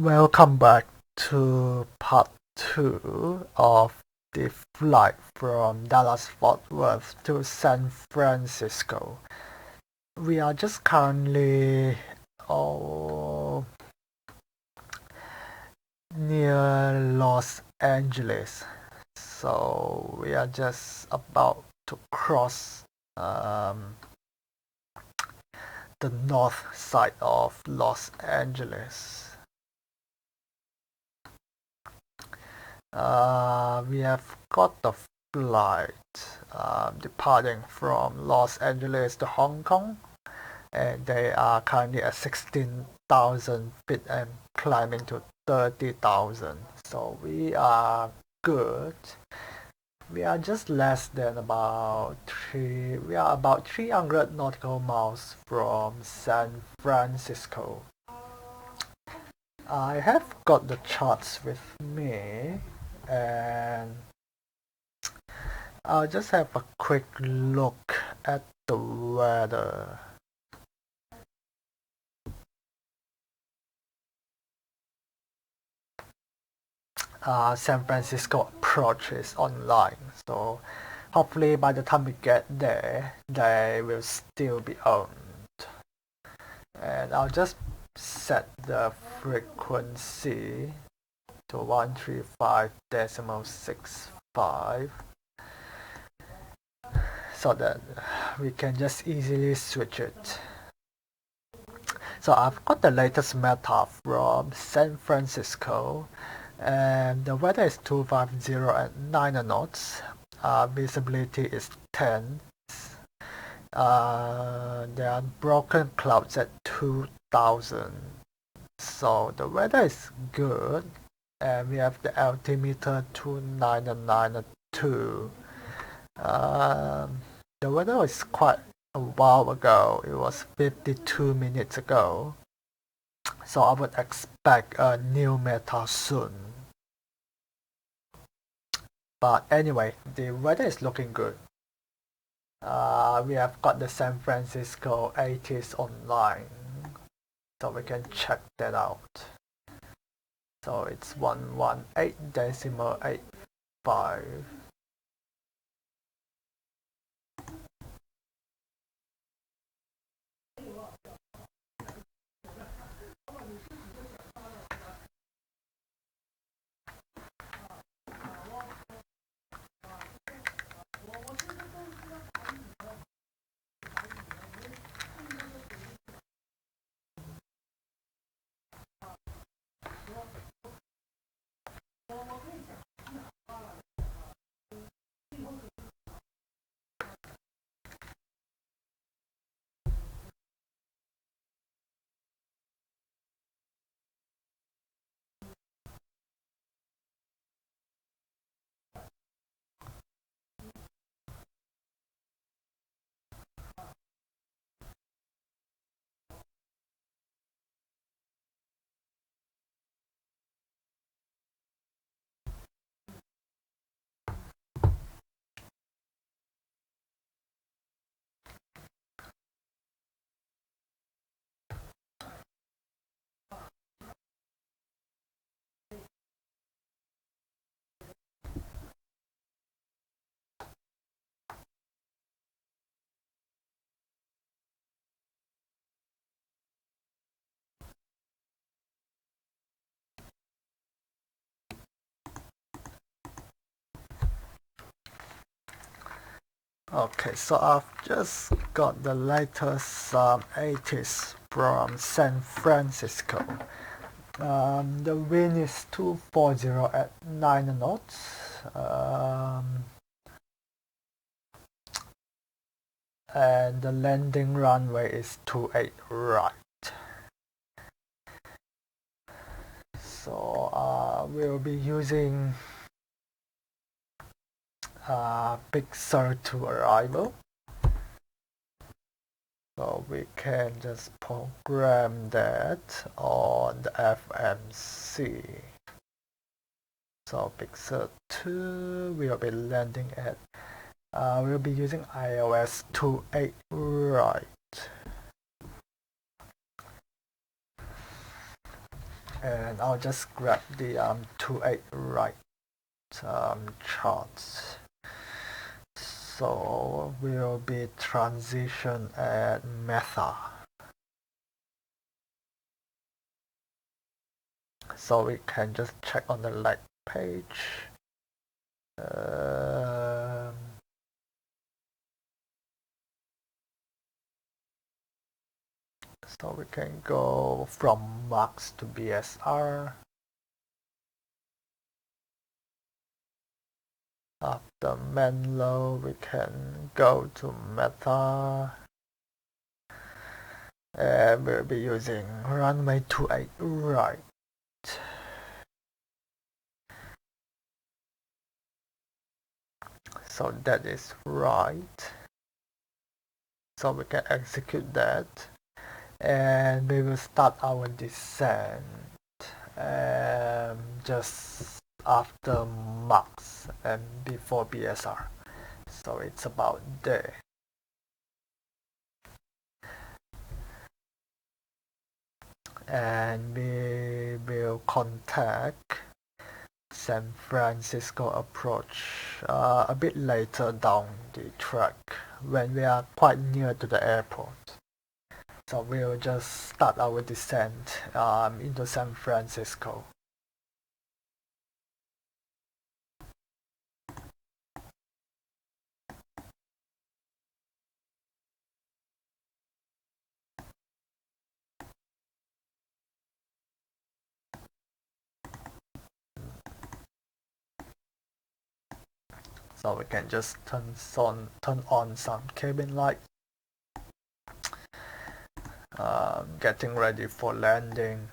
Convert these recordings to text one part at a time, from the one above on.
Welcome back to part 2 of the flight from Dallas-Fort Worth to San Francisco. We are just currently near Los Angeles, so we are just about to cross the north side of Los Angeles. We have got the flight departing from Los Angeles to Hong Kong, and they are currently at 16,000 feet and climbing to 30,000. So we are good. We are just less than about 300 nautical miles from San Francisco. I have got the charts with me, and I'll just have a quick look at the weather. San Francisco approach is online, so hopefully by the time we get there, they will still be owned. And I'll just set the frequency to 135.65 so that we can just easily switch it. So I've got the latest meta from San Francisco, and the weather is 250 at 9 knots. Visibility is 10. There are broken clouds at 2,000. So the weather is good, and we have the altimeter 299.2. The weather was quite a while ago. It was 52 minutes ago. So I would expect a new meta soon. But anyway, the weather is looking good. We have got the San Francisco 80s online, so we can check that out. So it's 118.85. Okay, so I've just got the latest 80s from San Francisco. The wind is 240 at 9 knots. And the landing runway is 28 right. So we'll be using Big Sur to arrival, so we can just program that on the FMC. So Big Sur 2 will be landing at we'll be using iOS 28 right. And I'll just grab the 28 right charts. So we'll be transition at Meta. So we can just check on the leg page. So we can go from Max to BSR. After Menlo, we can go to Meta. And we'll be using runway 28 right. So that is right. So we can execute that. And we will start our descent just after Max and before BSR. So it's about there. And we will contact San Francisco approach a bit later down the track when we are quite near to the airport. So we'll just start our descent into San Francisco. So we can just turn on some cabin light. Getting ready for landing.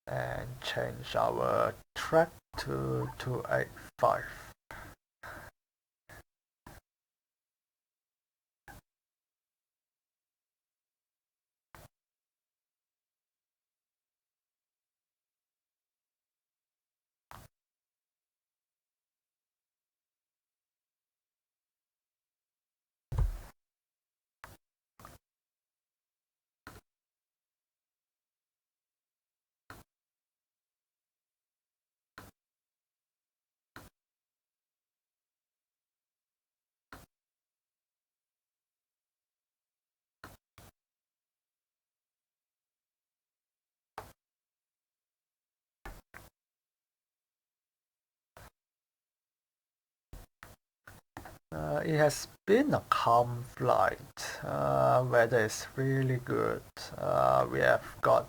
And change our track to 285. It has been a calm flight. Weather is really good. We have got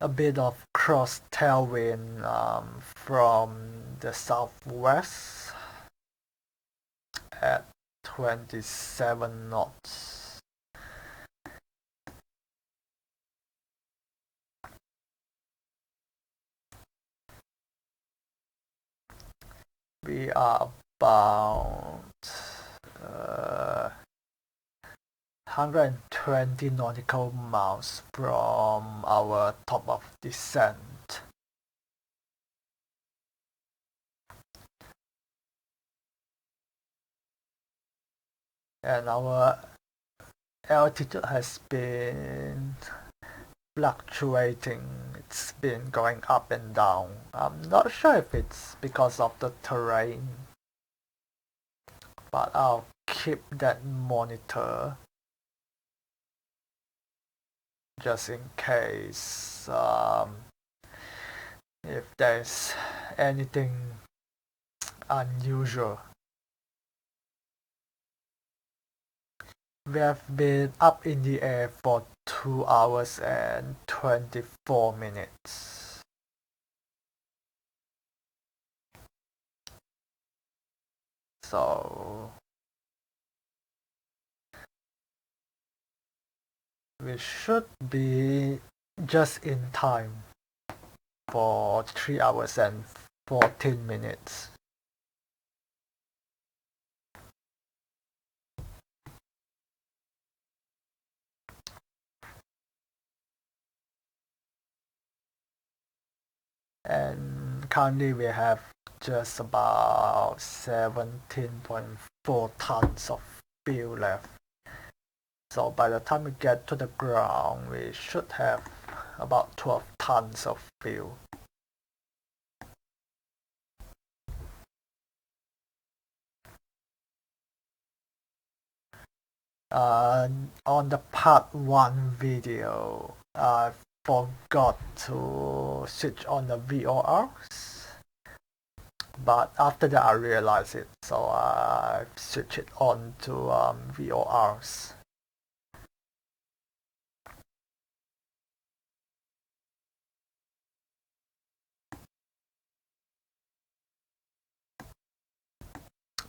a bit of cross tailwind from the southwest at 27 knots. We are about 120 nautical miles from our top of descent. And our altitude has been fluctuating. It's been going up and down. I'm not sure if it's because of the terrain, but I'll keep that monitor just in case if there's anything unusual. We have been up in the air for 2 hours and 24 minutes. So we should be just in time for 3 hours and 14 minutes. And currently we have just about 17.5 4 tons of fuel left. So by the time we get to the ground, we should have about 12 tons of fuel. On the part 1 video, I forgot to switch on the VORs, but after that I realized it, so I switched it on to VORs.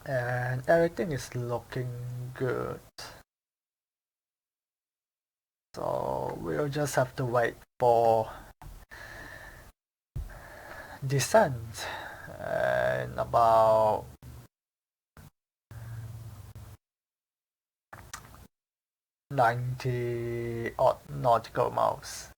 And everything is looking good. So we'll just have to wait for descent and about 90 odd nautical miles.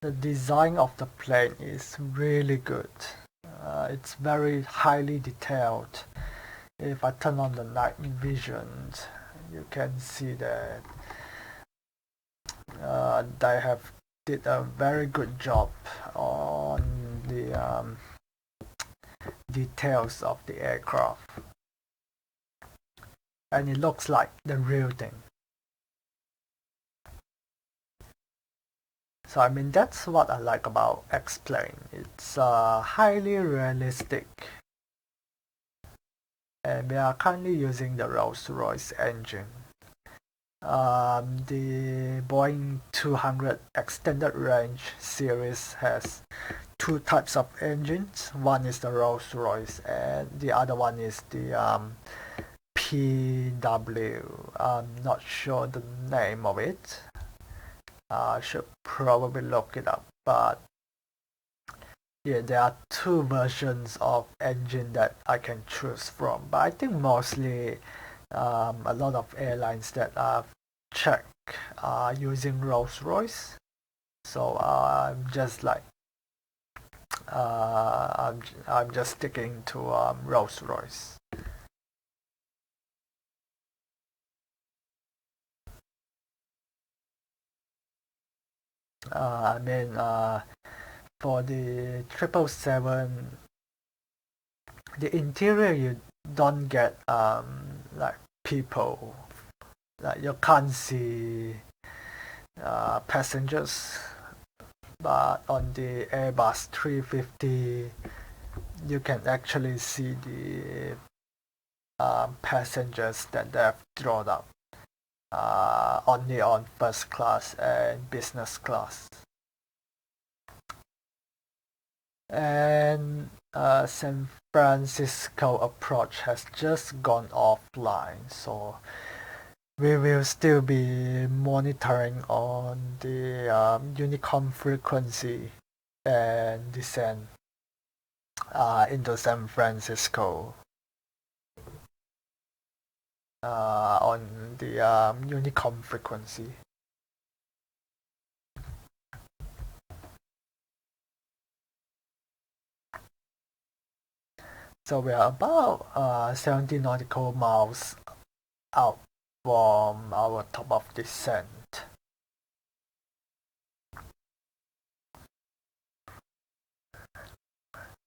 The design of the plane is really good. It's very highly detailed. If I turn on the night vision, you can see that they have did a very good job on the details of the aircraft, and it looks like the real thing. So I mean, that's what I like about X-Plane. It's highly realistic, and we are currently using the Rolls-Royce engine. The Boeing 200 extended range series has 2 types of engines. One is the Rolls-Royce and the other one is the PW. I'm not sure the name of it. I should probably look it up, but yeah, there are 2 versions of engine that I can choose from, but I think mostly a lot of airlines that I've checked are using Rolls-Royce. So I'm just like I'm just sticking to Rolls-Royce. I mean, for the 777, the interior you don't get like people, like you can't see passengers, but on the Airbus 350 you can actually see the passengers that they have drawn up only on first class and business class. And San Francisco approach has just gone offline, so we will still be monitoring on the Unicom frequency and descent into San Francisco on the Unicom frequency. So we are about 70 nautical miles out from our top of descent.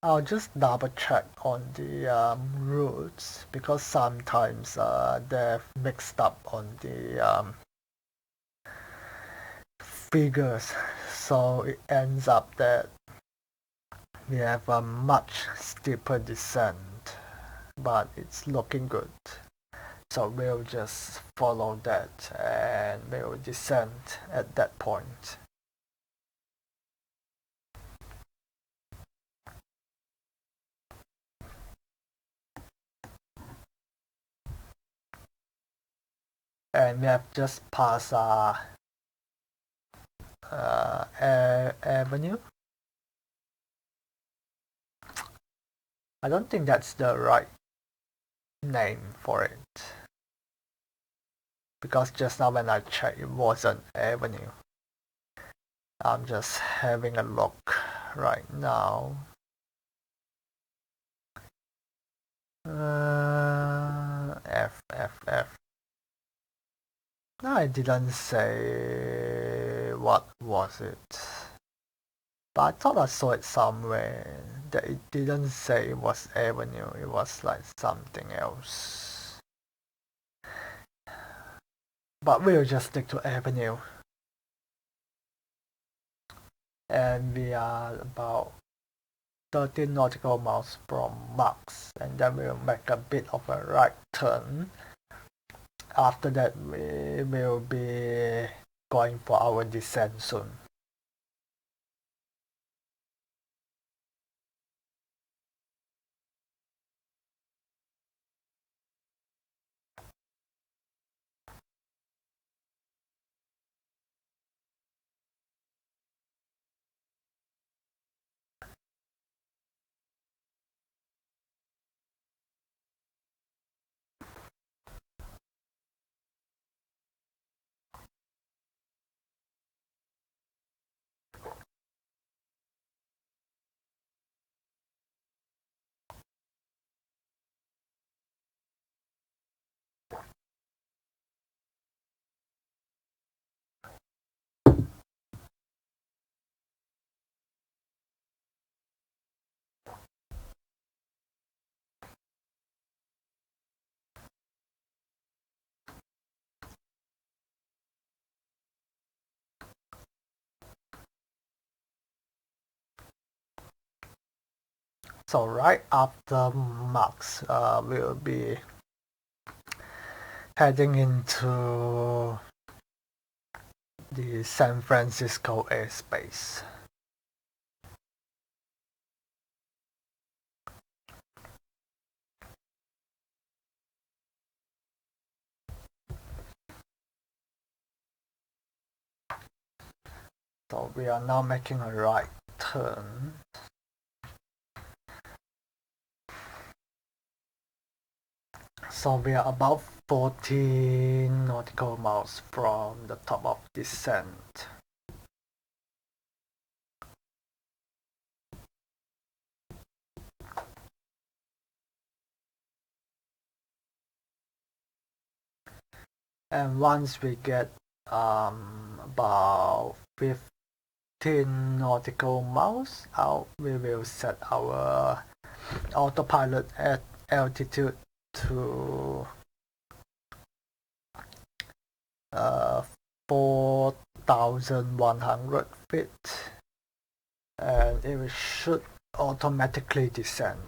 I'll just double check on the routes because sometimes they're mixed up on the figures, so it ends up that we have a much steeper descent, but it's looking good. So we'll just follow that and we'll descend at that point. And we have just passed Avenue. I don't think that's the right name for it because just now when I checked it wasn't Avenue. I'm just having a look right now. F. No, I didn't say what was it. But I thought I saw it somewhere that it didn't say it was Avenue. It was like something else. But we'll just stick to Avenue. And we are about 13 nautical miles from Max, and then we'll make a bit of a right turn. After that, we will be going for our descent soon. So right after Max, we'll be heading into the San Francisco airspace. So we are now making a right turn. So we are about 14 nautical miles from the top of descent. And once we get about 15 nautical miles out, we will set our autopilot at altitude to 4,100 feet, and it should automatically descend.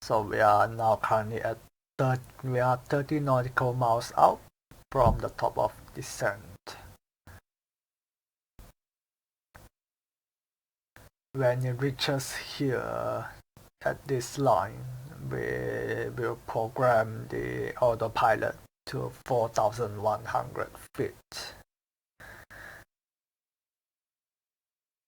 So we are now currently at 30 nautical miles out from the top of descent. When it reaches here at this line, we will program the autopilot to 4,100 feet.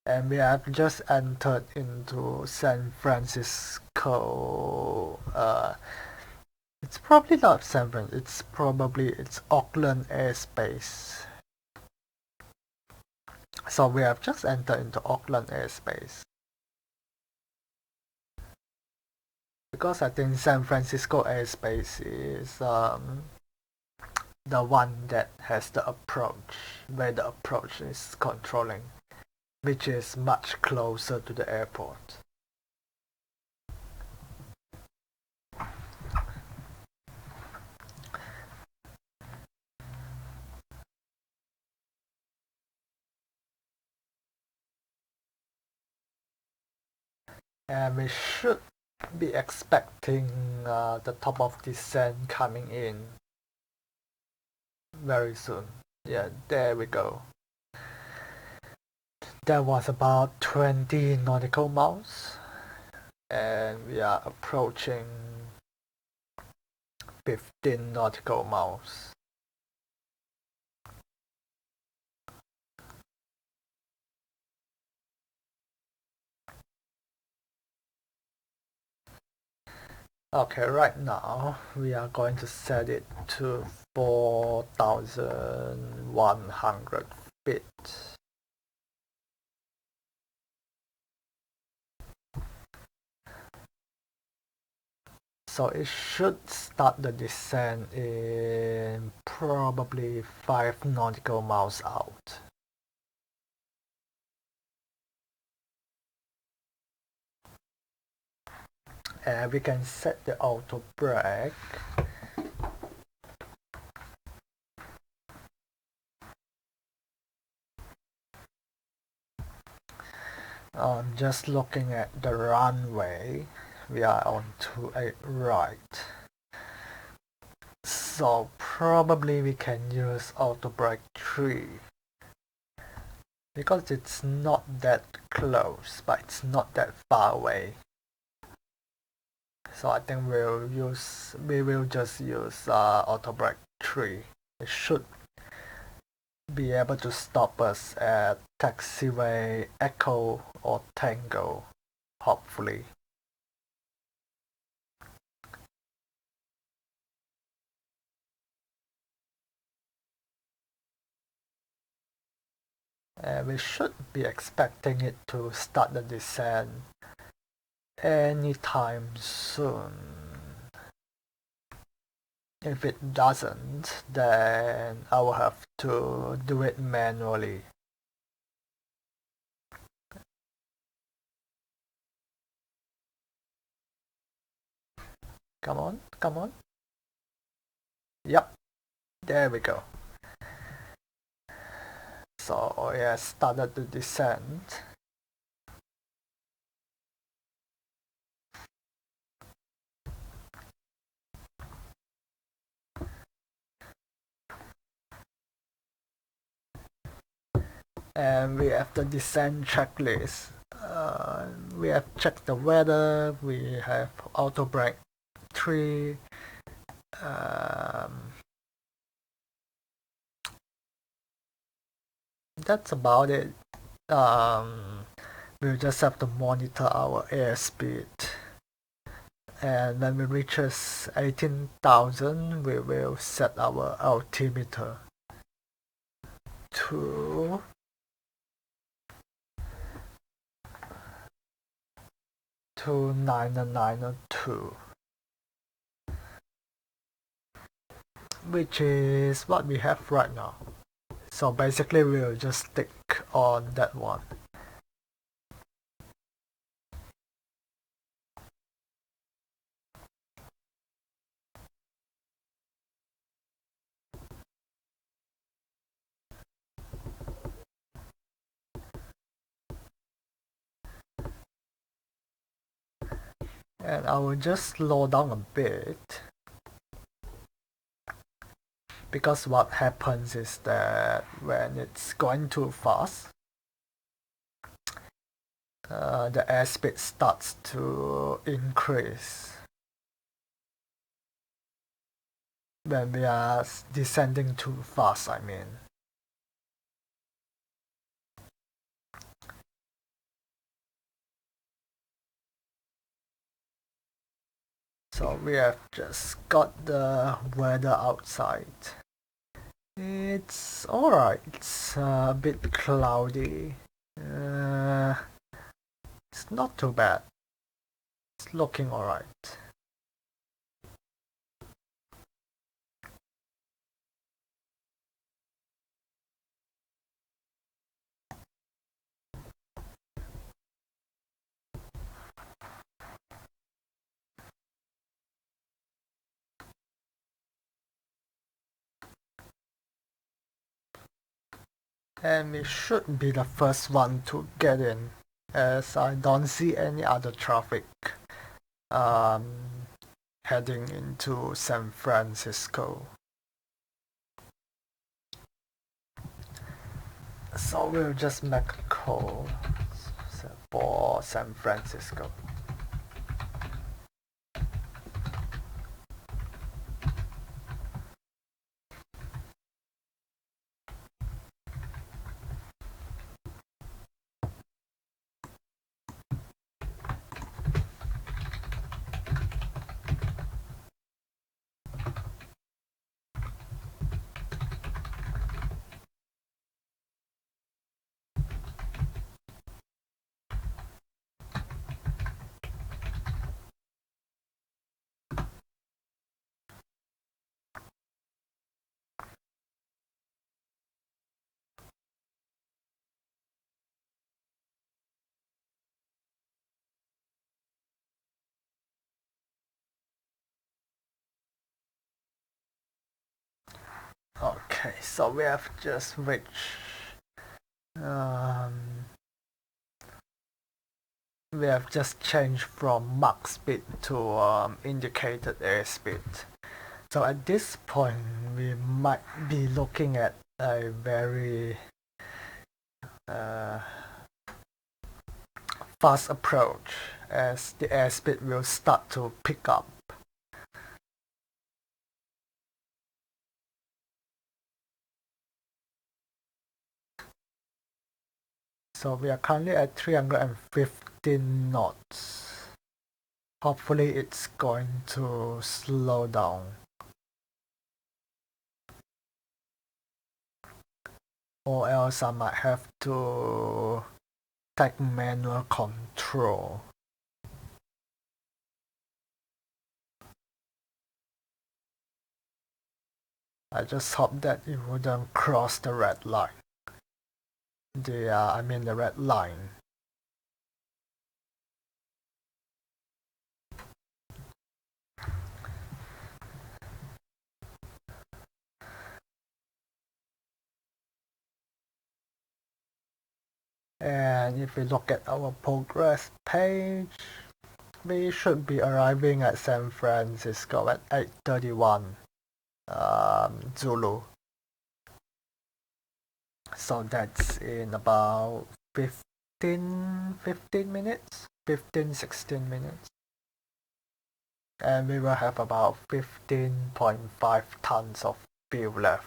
And we have just entered into San Francisco. It's probably not San Francisco. It's Auckland airspace. So we have just entered into Auckland airspace. Because I think San Francisco airspace is the one that has the approach, where the approach is controlling, which is much closer to the airport. And we should be expecting the top of descent coming in very soon. Yeah, there we go. That was about 20 nautical miles, and we are approaching 15 nautical miles. Okay, right now we are going to set it to 4,100 feet. So it should start the descent in probably 5 nautical miles out. And we can set the auto brake. Just looking at the runway, we are on to a right. So probably we can use auto brake 3 because it's not that close, but it's not that far away. So I think we will just use auto brake 3. It should be able to stop us at taxiway Echo or Tango, hopefully. And we should be expecting it to start the descent anytime soon. If it doesn't, then I will have to do it manually. Come on, come on. Yep, there we go. So yeah, started the descent. And we have the descent checklist. We have checked the weather, we have auto brake 3, that's about it. We'll just have to monitor our airspeed, and when we reaches 18,000 we will set our altimeter to 902, which is what we have right now. So basically we'll just stick on that one. And I will just slow down a bit, because what happens is that when it's going too fast, the airspeed starts to increase when we are descending too fast, I mean. So we have just got the weather outside. It's alright. It's a bit cloudy. It's not too bad. It's looking alright. And we should be the first one to get in, as I don't see any other traffic um, heading into San Francisco. So we'll just make a call for San Francisco. Okay, so we have just reached we have just changed from Mach speed to indicated airspeed. So at this point, we might be looking at a very fast approach as the airspeed will start to pick up. So we are currently at 315 knots. Hopefully it's going to slow down. Or else I might have to take manual control. I just hope that it wouldn't cross the red line. The red line. And if we look at our progress page, we should be arriving at San Francisco at 8:31 Zulu. So that's in about 15 minutes, 16 minutes. And we will have about 15.5 tons of fuel left.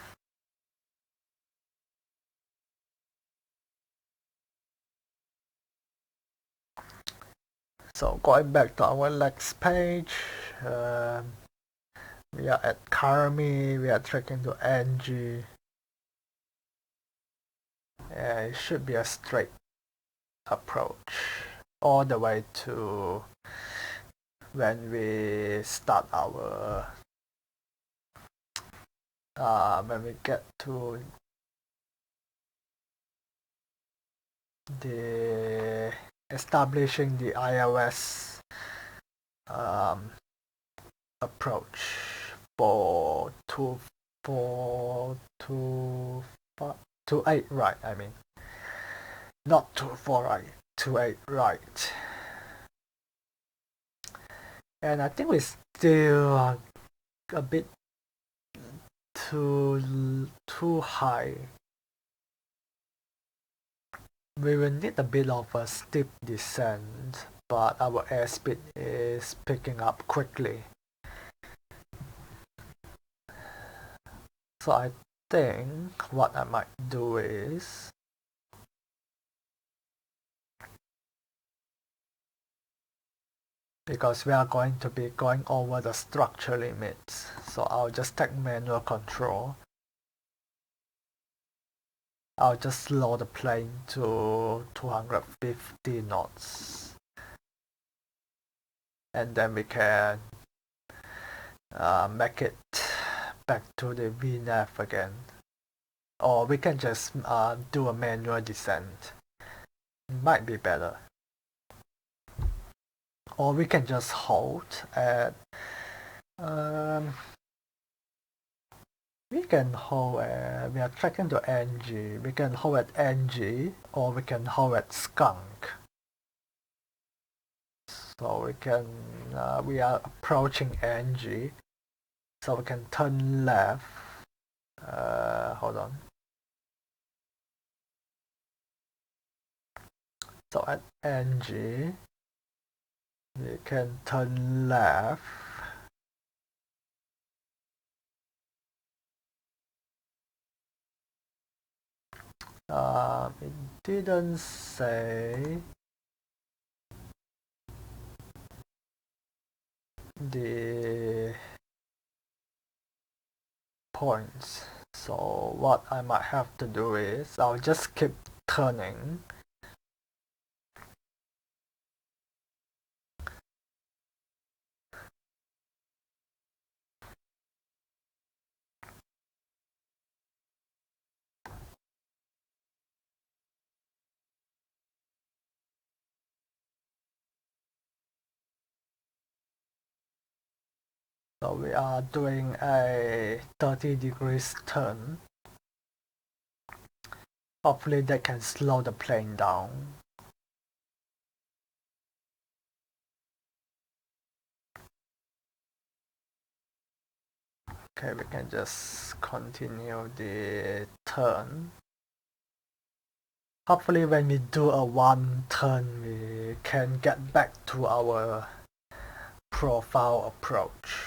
So going back to our next page, we are at Carmi, we are trekking to NG. It should be a straight approach all the way to when we start our when we get to the establishing the iOS approach for 2.4.2.8 right, I mean not 2.4 right, 2.8 right. And I think we still are a bit too high. We will need a bit of a steep descent, but our airspeed is picking up quickly. So I think what I might do is because we are going to be going over the structure limits. So I'll just take manual control. I'll just slow the plane to 250 knots. And then we can make it back to the VNAV again. Or we can just do a manual descent. Might be better. Or we can just hold at we can hold at, we are tracking to NG, we can hold at NG or we can hold at skunk. So we can, we are approaching NG, so we can turn left, hold on. So at NG, we can turn left. It didn't say the points. So what I might have to do is I'll just keep turning. So we are doing a 30 degrees turn. Hopefully that can slow the plane down. Okay, we can just continue the turn. Hopefully when we do a one turn, we can get back to our profile approach.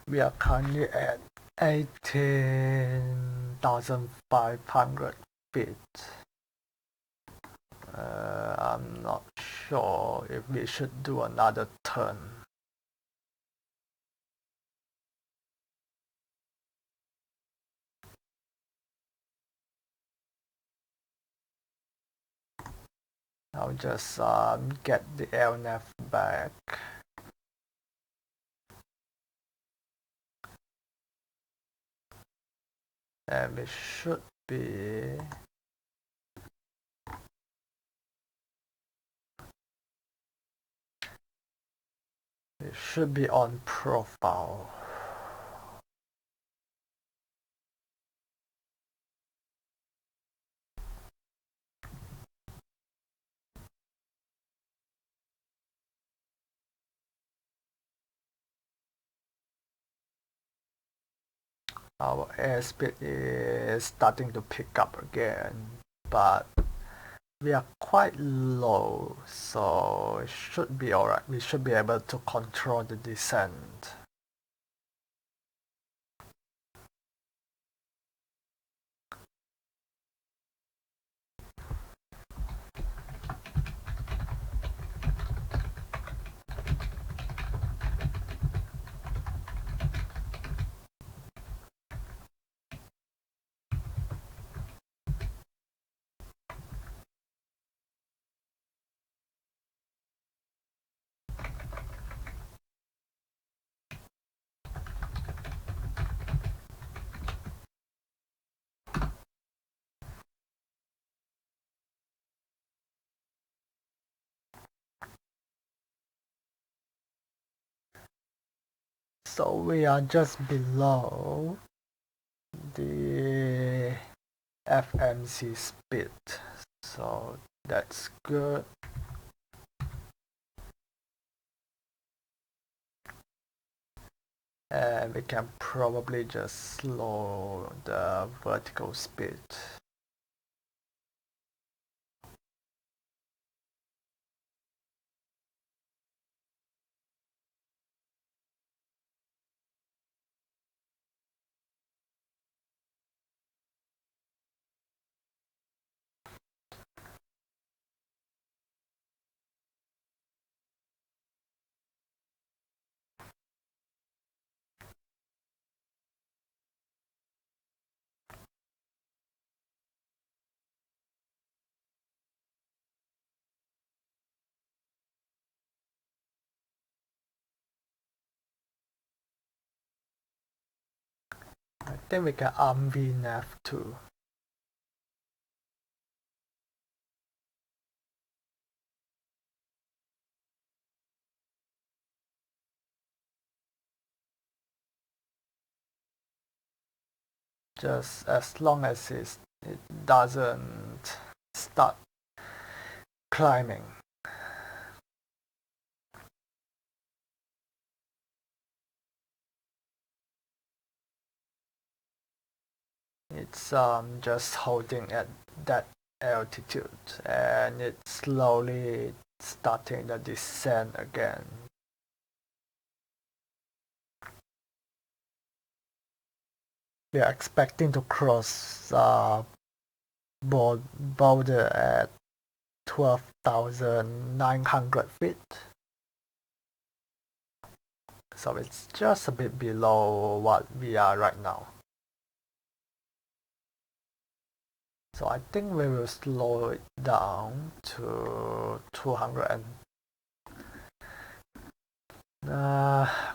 We are currently at 18,500 feet. I'm not sure if we should do another turn. I'll just get the LNAV back. And we should be on profile. Our airspeed is starting to pick up again, but we are quite low, so it should be alright. We should be able to control the descent. So we are just below the FMC speed, so that's good. And we can probably just slow the vertical speed. I think we can arm VNAV too. Just as long as it doesn't start climbing. It's just holding at that altitude, and it's slowly starting the descent again. We are expecting to cross border at 12,900 feet. So it's just a bit below what we are right now. So I think we will slow it down to 200 and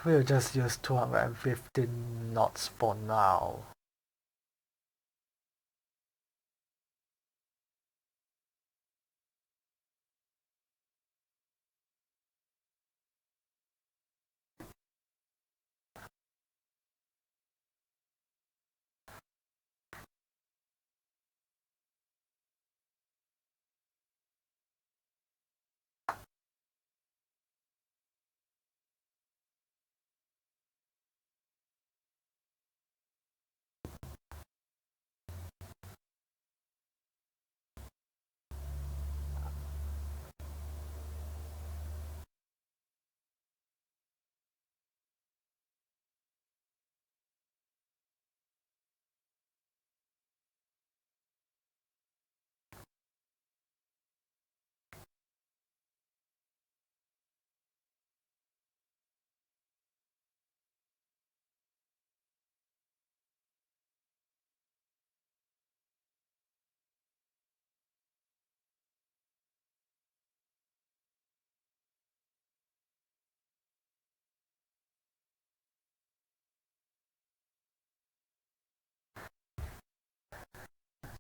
we'll just use 215 knots for now.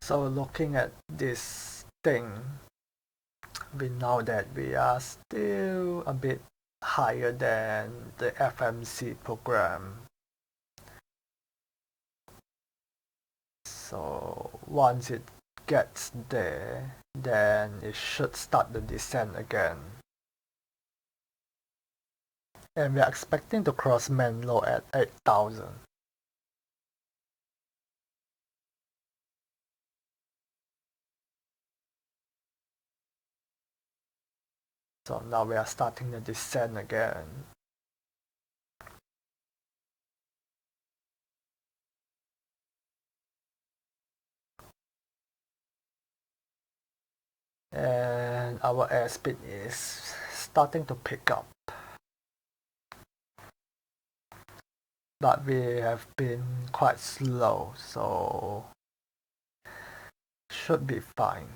So looking at this thing, we know that we are still a bit higher than the FMC program. So once it gets there, then it should start the descent again. And we are expecting to cross Menlo at 8,000. So now we are starting the descent again. And our airspeed is starting to pick up. But we have been quite slow, so should be fine.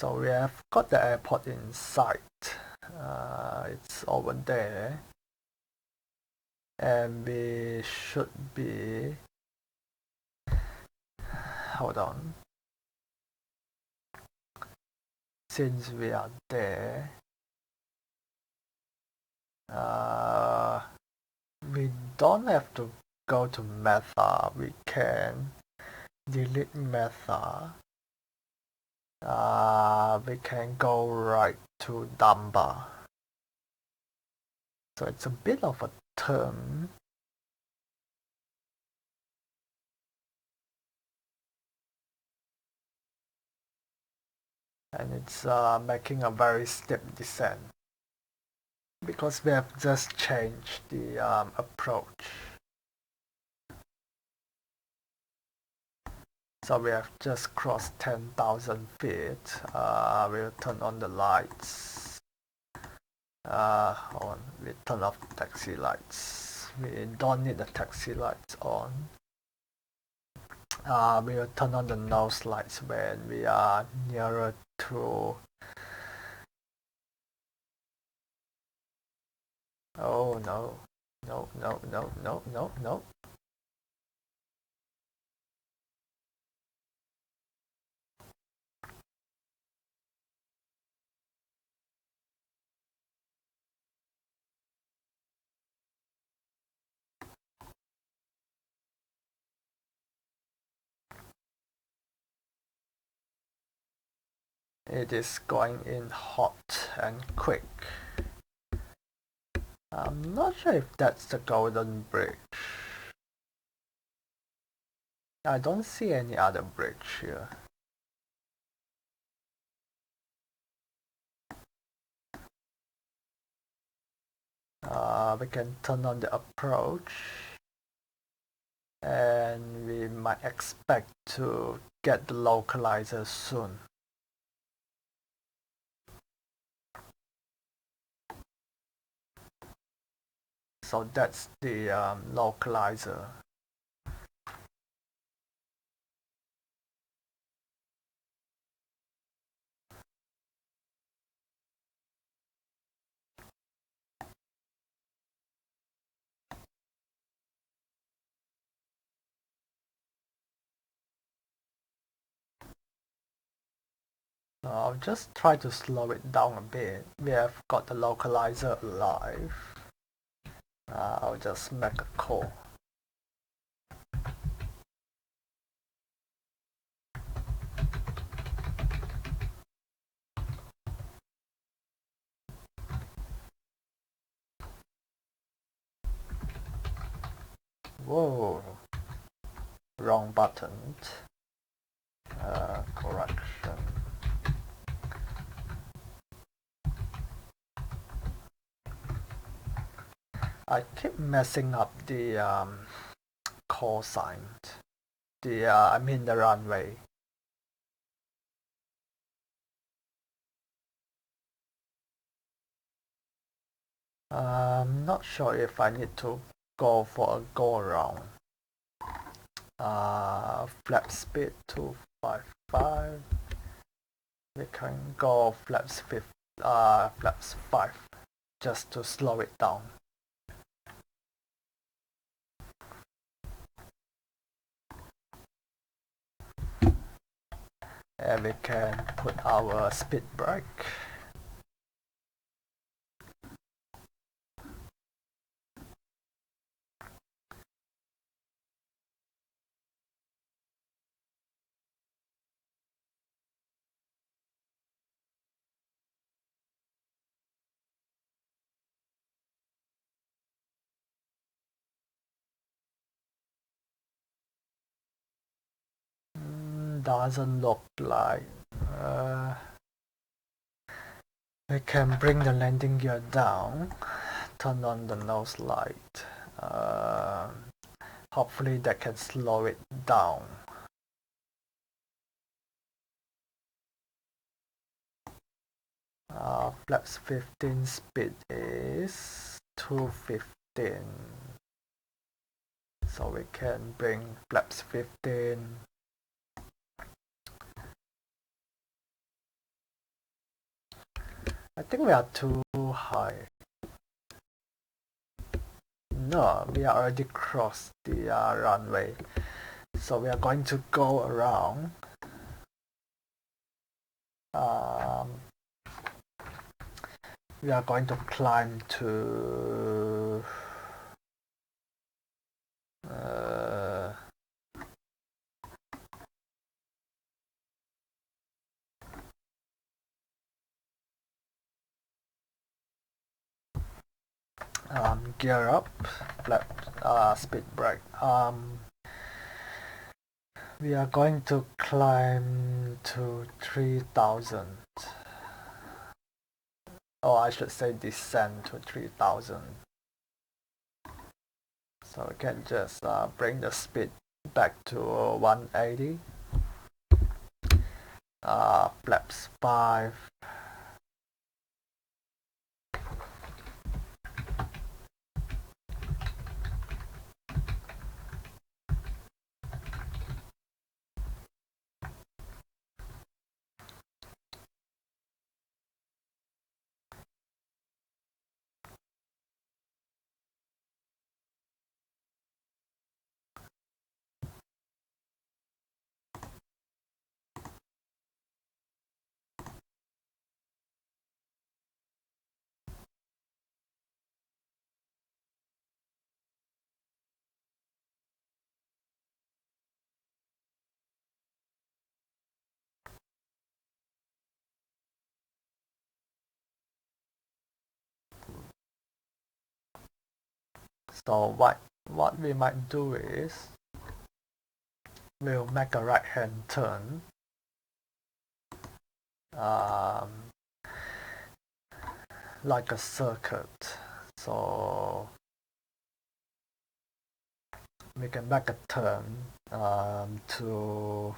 So we have got the airport in sight. It's over there, and we should be, hold on, since we are there, we don't have to go to Meta. We can delete Meta. We can go right to Damba. So it's a bit of a turn. And it's making a very steep descent because we have just changed the approach. So we have just crossed 10,000 feet. We'll turn on the lights. Hold on, we turn off the taxi lights. We don't need the taxi lights on. We'll turn on the nose lights when we are nearer to. Oh no, no, no, no, no, no, no. It is going in hot and quick. I'm not sure if that's the Golden Bridge. I don't see any other bridge here. We can turn on the approach, and we might expect to get the localizer soon. So that's the localizer. I'll just try to slow it down a bit. We have got the localizer alive. I'll just make a call. Whoa, wrong button. Correction. I keep messing up the call sign. I mean the runway. I'm not sure if I need to go for a go around. Flap speed 255. We can go flaps 5 just to slow it down. And we can put our speed brake. Doesn't look like. We can bring the landing gear down, turn on the nose light. Hopefully that can slow it down. Flaps 15 speed is 215. So we can bring flaps 15 I think we are too high. No, we are already crossed the runway. So we are going to go around. We are going to climb to gear up, flap, speed brake. We are going to climb to 3000. Oh, I should say descend to 3000. So we can just bring the speed back to 180. Flaps 5. So what we might do is we'll make a right hand turn, like a circuit. So we can make a turn to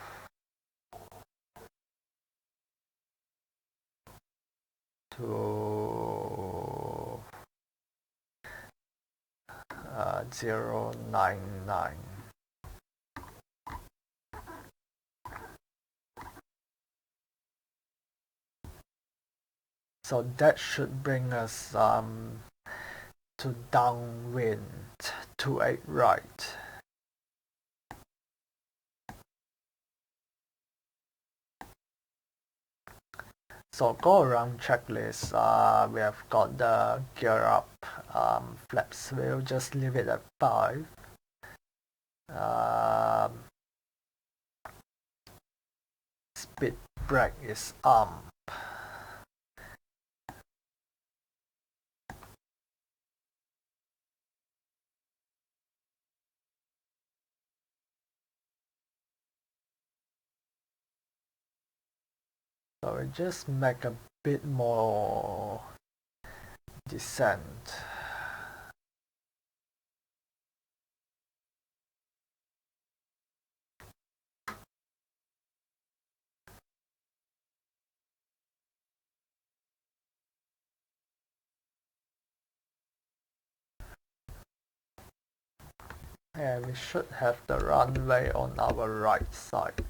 099. So that should bring us to downwind 28 right. So go around checklist. We have got the gear up, flaps. We'll just leave it at 5. Speed brake is arm. So we just make a bit more descent. And we should have the runway on our right side.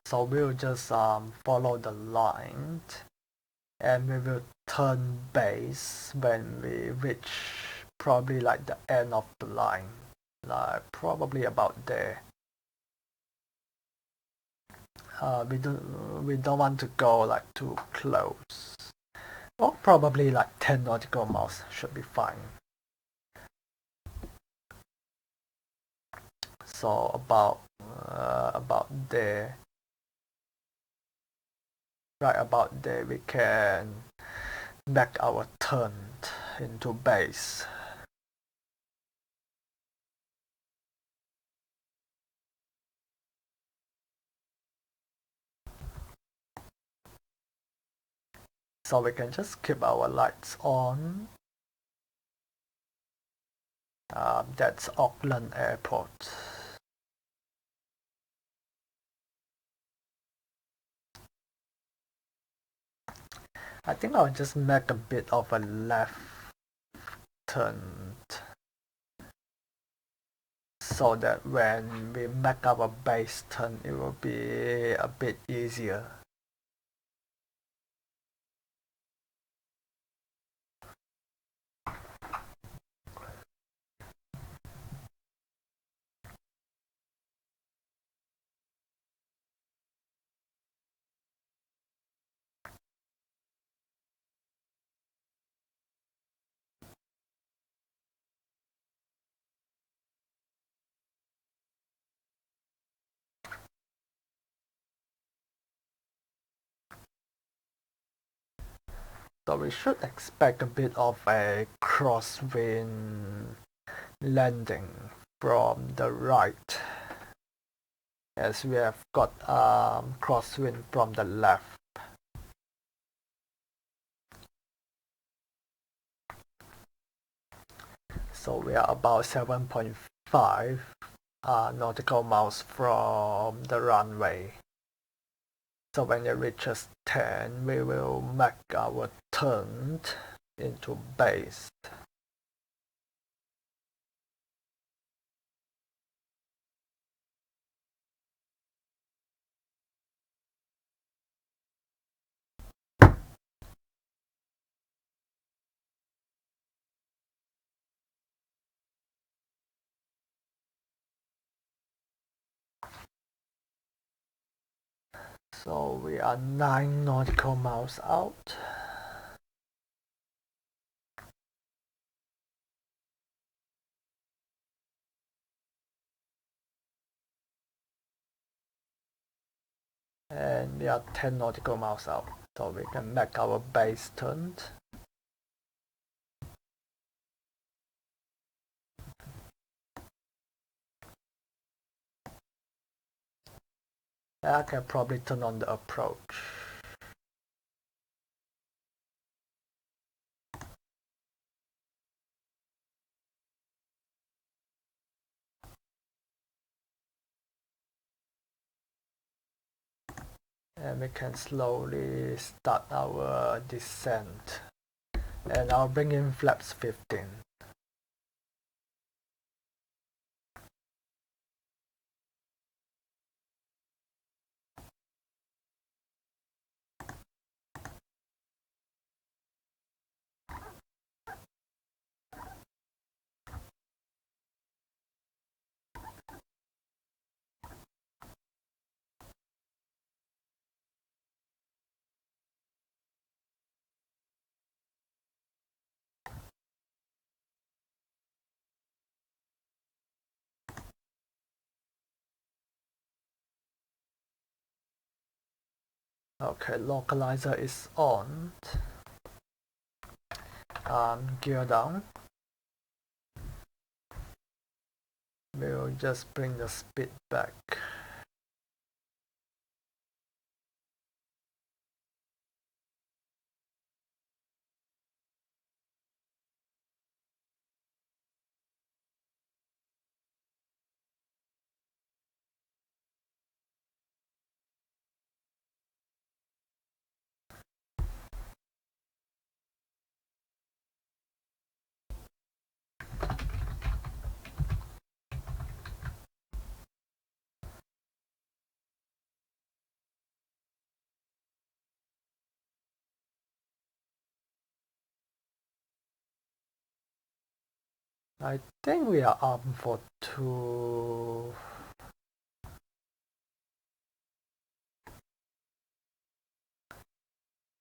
So we'll just follow the line and we will turn base when we reach probably like the end of the line, like probably about there. We don't want to go like too close. Or probably like 10 nautical miles should be fine. So about there, right about there, we can make our turn into base. So we can just keep our lights on That's Auckland Airport. I think I'll just make a bit of a left turn so that when we make our base turn it will be a bit easier. So we should expect a bit of a crosswind landing from the right, as we have got crosswind from the left. So we are about 7.5 nautical miles from the runway. So when it reaches 10, we will make our turn into base. So we are 9 nautical miles out. And we are 10 nautical miles out. So we can make our base turn. I can probably turn on the approach. And we can slowly start our descent. And I'll bring in flaps 15. Okay, localizer is on. Gear down. We'll just bring the speed back. I think we are armed for 2.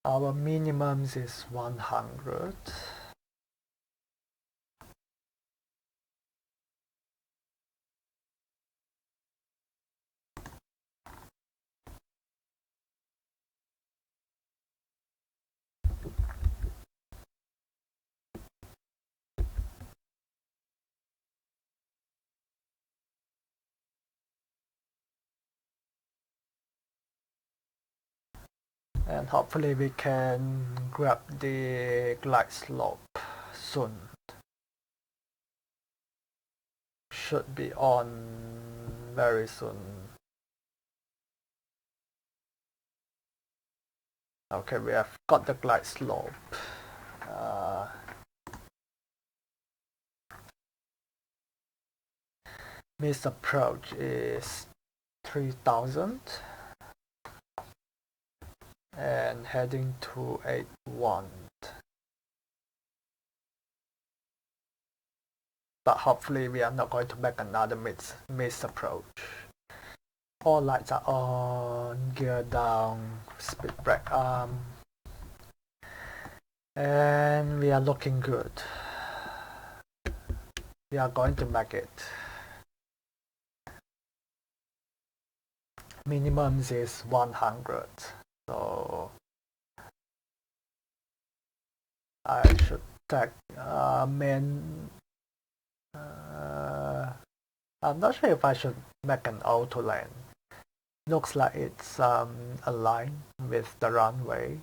Our minimums is 100. And hopefully we can grab the glide slope soon. should be on very soon. Okay, we have got the glide slope. Missed approach is 3000 and heading to 81. But hopefully we are not going to make another miss approach. All lights are on, gear down, speed brake arm, and we are looking good. We are going to make it. Minimum is 100, so I should take main. I'm not sure if I should make an auto land. Looks like it's aligned with the runway.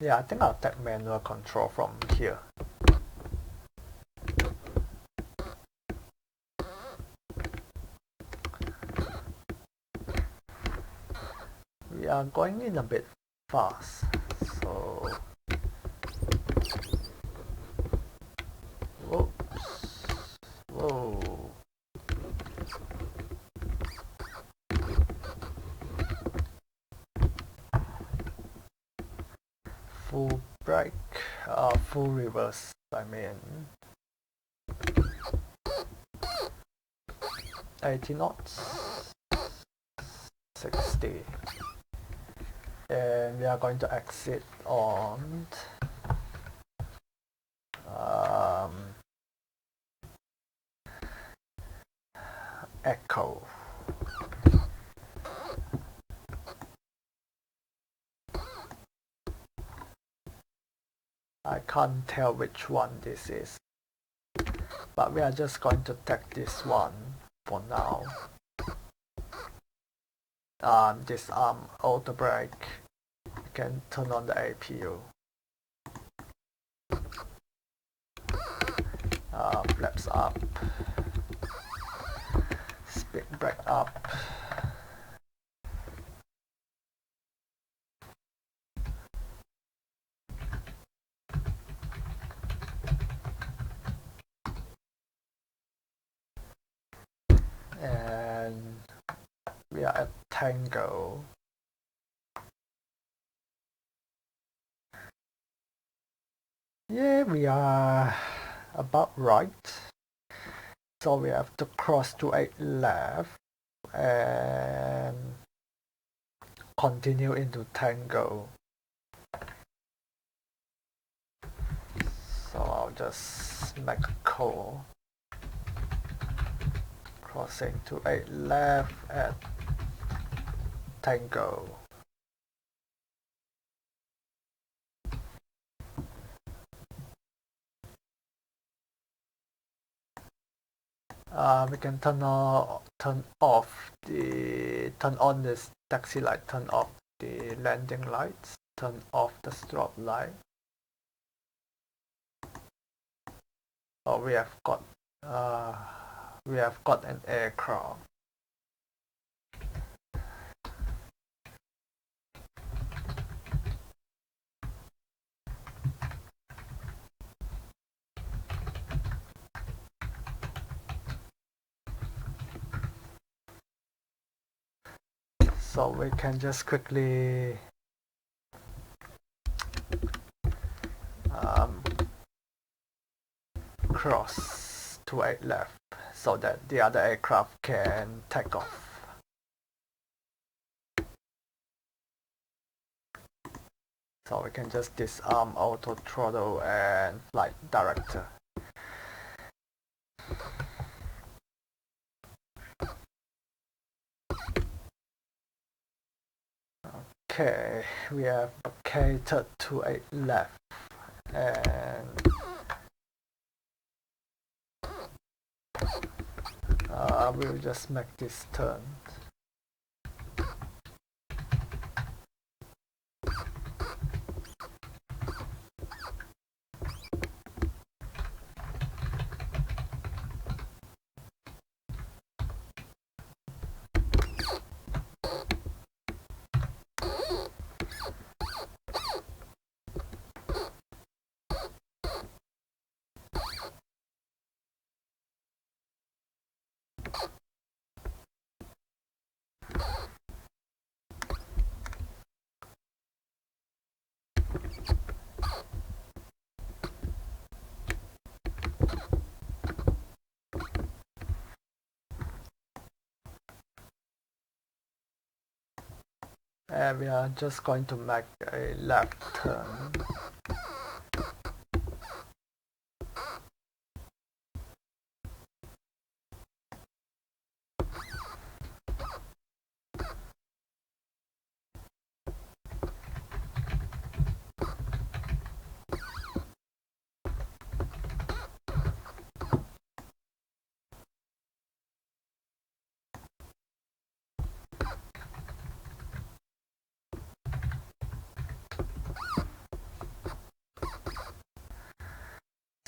Yeah, I think I'll take manual control from here. We are going in a bit fast, so whoops, whoa. Full brake, full reverse, I mean. 80 knots, 60. And we are going to exit on Echo. I can't tell which one this is, but we are just going to take this one for now. This auto brake. You can turn on the APU. Flaps up, speed brake up. And we are at Tango. Yeah, we are about right. So we have to cross to 8 left and continue into Tango. So I'll just make a call. Crossing to 8 left at Tango. We can turn on this taxi light, turn off the landing lights, turn off the strobe light. Oh, we have got an aircraft. So we can just quickly cross to 8 left so that the other aircraft can take off. So we can just disarm auto throttle and flight director. Okay, we have vacated to 8 left and we'll just make this turn. and we are just going to make a left turn.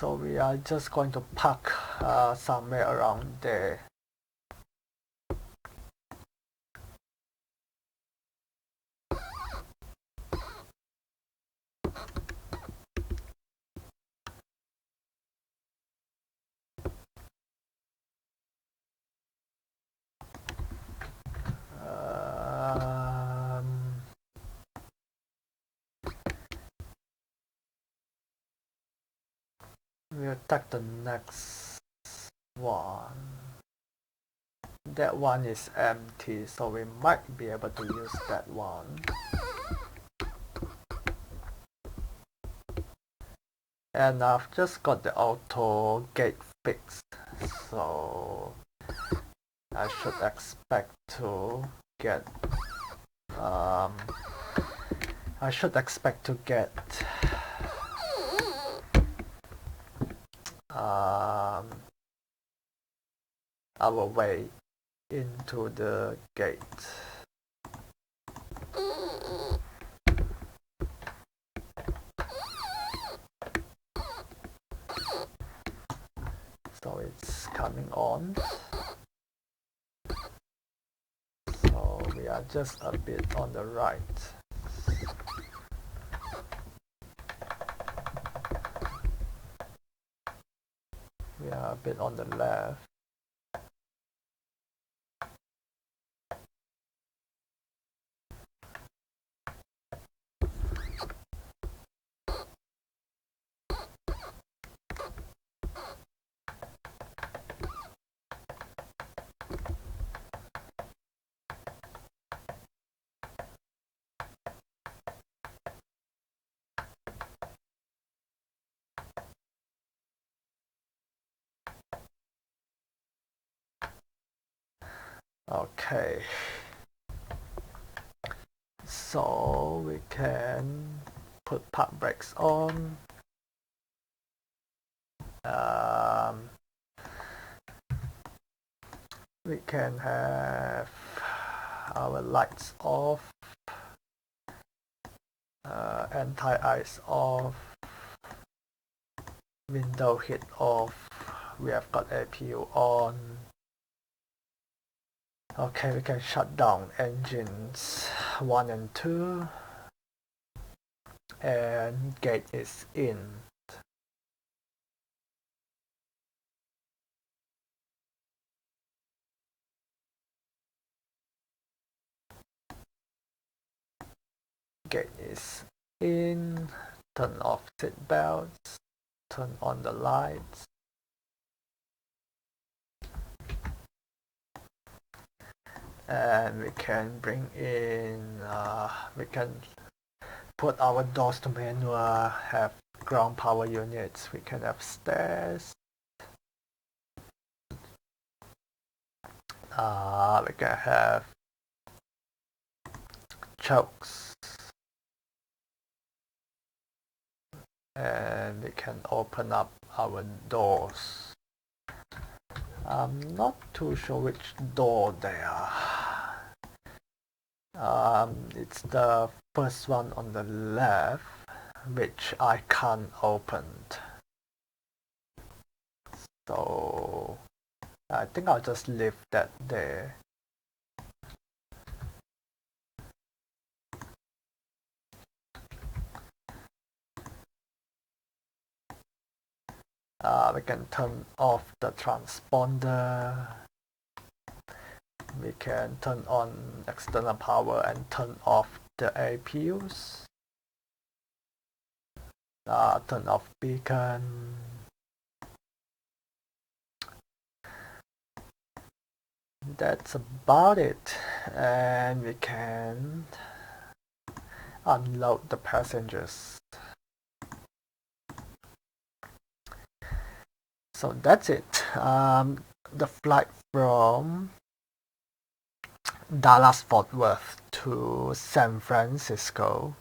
So we are just going to park somewhere around there. We'll take the next one. That one is empty, so we might be able to use that one. And I've just got the auto gate fixed, so I should expect to get our way into the gate. So it's coming on. So we are just a bit on the right. We are a bit on the left. Okay, so we can put park brakes on. We can have our lights off, anti-ice off, window heat off. We have got APU on. Okay, we can shut down engines 1 and 2, and gate is in. Gate is in. Turn off seat belts, turn on the lights. And we can bring in, we can put our doors to manual, have ground power units, we can have stairs. We can have chokes. And we can open up our doors. I'm not too sure which door they are. It's the first one on the left, which I can't open. So I think I'll just leave that there. We can turn off the transponder. We can turn on external power and turn off the APUs. Turn off beacon. That's about it. And we can unload the passengers. So that's it. The flight from Dallas Fort Worth to San Francisco.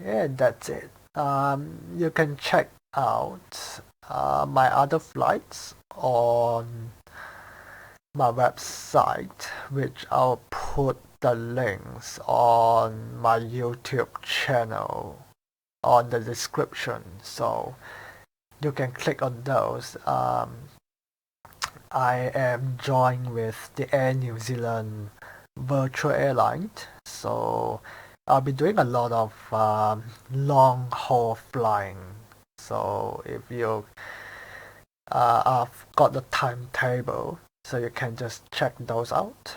Yeah, that's it. You can check out my other flights on my website, which I'll put the links on my YouTube channel on the description, so you can click on those. I am joined with the Air New Zealand virtual airline, so I'll be doing a lot of long haul flying. So if you I've got the timetable, so you can just check those out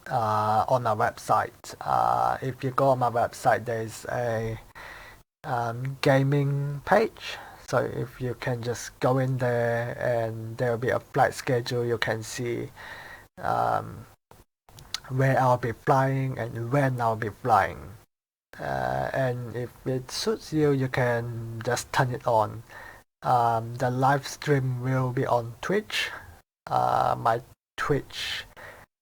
on our website. If you go on my website, there's a gaming page. So if you can just go in there and there will be a flight schedule, you can see where I'll be flying and when I'll be flying. And if it suits you, you can just turn it on. The live stream will be on Twitch. My Twitch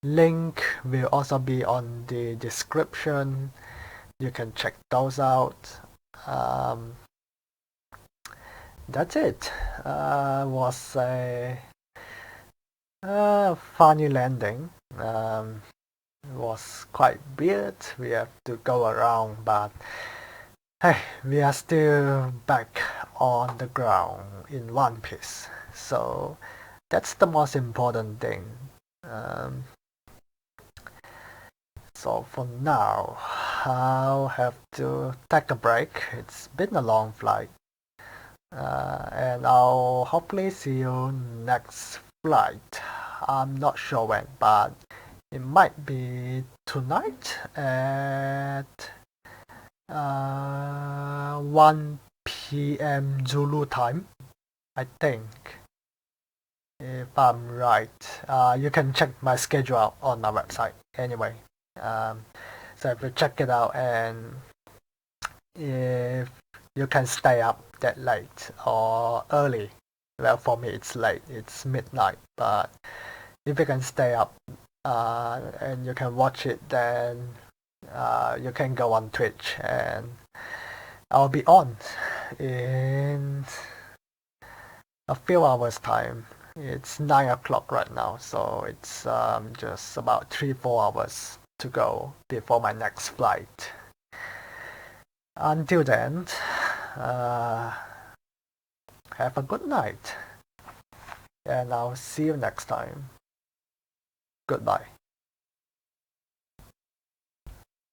link will also be on the description. You can check those out. That's it. Was a funny landing. It was quite weird. We have to go around, but hey, we are still back on the ground in one piece. So that's the most important thing. So for now, I'll have to take a break. It's been a long flight. And I'll hopefully see you next flight. I'm not sure when, but it might be tonight at 1 p.m. Zulu time, I think. If I'm right, you can check my schedule out on my website anyway. So if you check it out, and if you can stay up that late or early, well, for me it's late, it's midnight, but if you can stay up and you can watch it, then you can go on Twitch and I'll be on in a few hours time. It's 9 o'clock right now, so it's just about 3-4 hours to go before my next flight. Until then, have a good night, and I'll see you next time. Goodbye.